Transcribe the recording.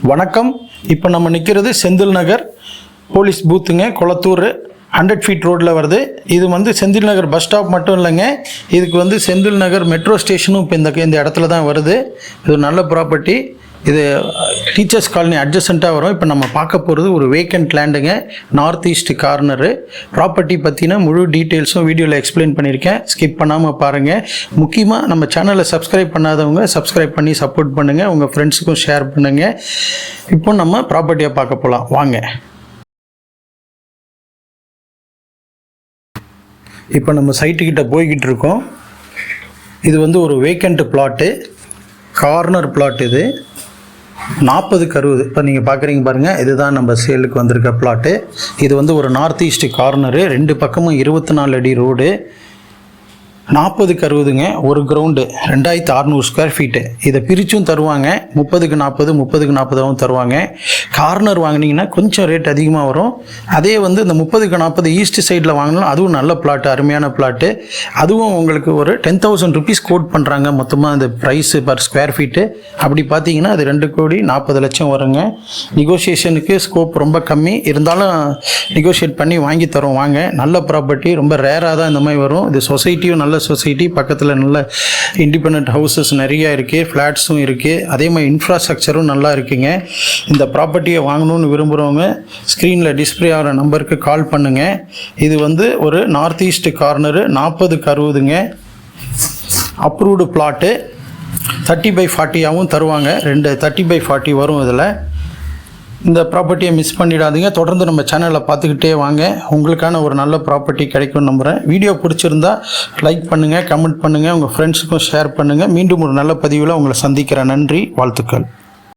வணக்கம். இப்போ நம்ம நிற்கிறது செந்தில் நகர் போலீஸ் பூத்துங்க, கொளத்தூர் 100 ஃபீட் ரோட்டில் வருது. இது வந்து செந்தில் நகர் பஸ் ஸ்டாப் மட்டும் இல்லைங்க, இதுக்கு வந்து செந்தில் நகர் மெட்ரோ ஸ்டேஷனும் இப்போ இந்த இடத்துல தான் வருது. இது ஒரு நல்ல ப்ராப்பர்ட்டி. இது டீச்சர்ஸ் காலனி அட்ஜசண்ட்டாக வரும். இப்போ நம்ம பார்க்க போகிறது ஒரு வேக்கண்ட் லேண்டுங்க, நார்த் ஈஸ்ட் கார்னரு. ப்ராப்பர்ட்டி பற்றின முழு டீட்டெயில்ஸும் வீடியோவில் எக்ஸ்பிளைன் பண்ணியிருக்கேன், ஸ்கிப் பண்ணாமல் பாருங்கள். முக்கியமாக நம்ம சேனலை சப்ஸ்கிரைப் பண்ணாதவங்க சப்ஸ்கிரைப் பண்ணி சப்போர்ட் பண்ணுங்கள், உங்கள் ஃப்ரெண்ட்ஸுக்கும் ஷேர் பண்ணுங்கள். இப்போ நம்ம ப்ராப்பர்ட்டியை பார்க்க போகலாம் வாங்க. இப்போ நம்ம சைட்டுக்கிட்ட போய்கிட்டு இருக்கோம். இது வந்து ஒரு வேக்கண்ட் பிளாட்டு, கார்னர் பிளாட். இது 40க்கு 60. இப்போ நீங்கள் பார்க்குறீங்க பாருங்கள், இதுதான் நம்ம சேலுக்கு வந்திருக்க பிளாட்டு. இது வந்து ஒரு நார்த் ஈஸ்ட் கார்னரு, 2 பக்கமும் 24 அடி ரோடு, 40க்கு 60ங்க. ஒரு கிரவுண்டு 2600 ஸ்கொயர் ஃபீட்டு. இதை பிரிச்சும் தருவாங்க, 30க்கு 40 30க்கு 40 தருவாங்க. கார்னர் வாங்கினீங்கன்னா கொஞ்சம் ரேட் அதிகமாக வரும். அதே வந்து இந்த 30க்கு 40 ஈஸ்ட் சைடில் வாங்கினாலும் அதுவும் நல்ல பிளாட்டு, அருமையான பிளாட்டு. அதுவும் உங்களுக்கு ஒரு 10,000 ருபீஸ் கோட் பண்ணுறாங்க மொத்தமாக அந்த ப்ரைஸு பர் ஸ்கொயர் ஃபீட்டு. அப்படி பார்த்தீங்கன்னா அது 2,40,00,000 வருங்க. நெகோசியேஷனுக்கு ஸ்கோப் ரொம்ப கம்மி, இருந்தாலும் நெகோஷியேட் பண்ணி வாங்கி தரோம் வாங்க. நல்ல ப்ராப்பர்ட்டி, ரொம்ப ரேராக தான் இந்த மாதிரி வரும். இது சொசைட்டியும் நல்ல சொசைட்டி, பக்கத்தில் நல்ல இண்டிபெண்ட் ஹவுசஸ் நிறையா இருக்குது, ஃப்ளாட்ஸும் இருக்குது. அதே மாதிரி இன்ஃப்ராஸ்ட்ரக்சரும் நல்லா இருக்குங்க. இந்த ப்ராப்பர்ட்டியை வாங்கணும்னு விரும்புகிறவங்க ஸ்க்ரீனில் டிஸ்பிளே ஆகிற நம்பருக்கு கால் பண்ணுங்கள். இது வந்து ஒரு நார்த் ஈஸ்ட் கார்னரு, 40க்கு 60ங்க. அப்ரூவ்டு பிளாட்டு, 30/40 தருவாங்க. 2 30/40 வரும் இதில். இந்த ப்ராப்பர்ட்டியை மிஸ் பண்ணிடாதீங்க. தொடர்ந்து நம்ம சேனலை பார்த்துக்கிட்டே வாங்க, உங்களுக்கான ஒரு நல்ல ப்ராப்பர்ட்டி கிடைக்கும்னு நம்புகிறேன். வீடியோ பிடிச்சிருந்தா லைக் பண்ணுங்கள், கமெண்ட் பண்ணுங்கள், உங்கள் ஃப்ரெண்ட்ஸுக்கும் ஷேர் பண்ணுங்கள். மீண்டும் ஒரு நல்ல பதிவில் உங்களை சந்திக்கிறேன். நன்றி, வாழ்த்துக்கள்.